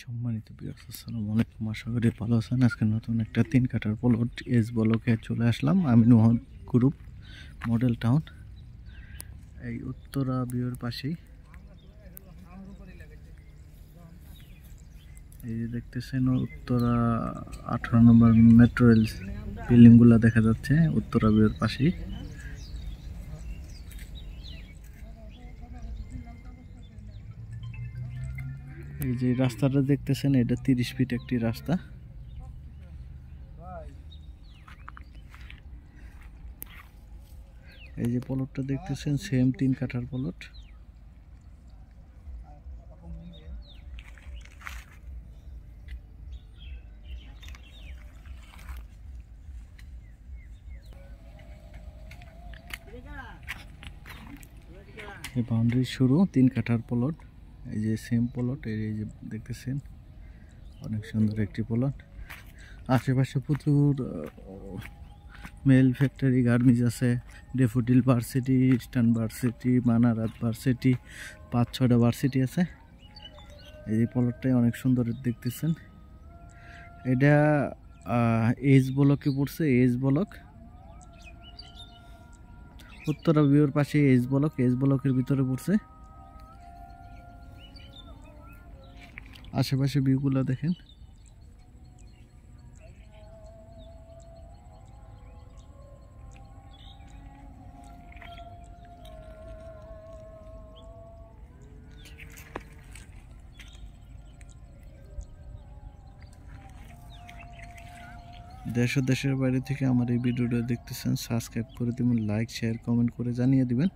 সম্মানিত ভিউয়ার্স, আসসালামু আলাইকুম। আশা করি ভালো আছেন। আজকে নতুন একটা 3 কাঠার প্লট এস ব্লকে চলে আসলাম। আমি নুহন গ্রুপ মডেল টাউন, এই উত্তরা ভিউর পাশেই। এই যে দেখতেছেন উত্তরা 18 নম্বর মেট্রো রেল বিল্ডিংগুলো দেখা যাচ্ছে উত্তরা ভিউর পাশেই। এই যে রাস্তাটা দেখতেছেন, এটা 30 ফিট একটি রাস্তা। এই যে প্লটটা দেখতেছেন সেম 3 কাঠার প্লট। এই বাউন্ডারি শুরু 3 কাঠার প্লট। এই যে সেম প্লট, এই যে দেখতেছেন অনেক সুন্দর একটি প্লট। আশেপাশে প্রচুর মেল ফ্যাক্টরি, গার্মেন্টস আছে, Daffodil varsity, Eastern varsity, Manarat varsity, 5-6টা ভার্সিটি আছে। এই প্লটটাই অনেক সুন্দর দেখতেছেন। এটা এইচ ব্লকে পড়ছে, এইচ ব্লক উত্তরা ভিউর পাশে। এইচ ব্লকের ভিতরে পড়ছে। আশেপাশে ভিউগুলো দেখেন। দেশ ও দেশের বাইরে থেকে আমার এই ভিডিওটা দেখতেছেন, সাবস্ক্রাইব করে দিবেন, লাইক শেয়ার কমেন্ট করে জানিয়ে দিবেন।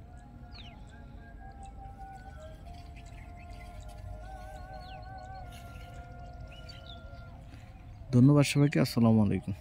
ধন্যবাদ সবাইকে। আসসালামু আলাইকুম।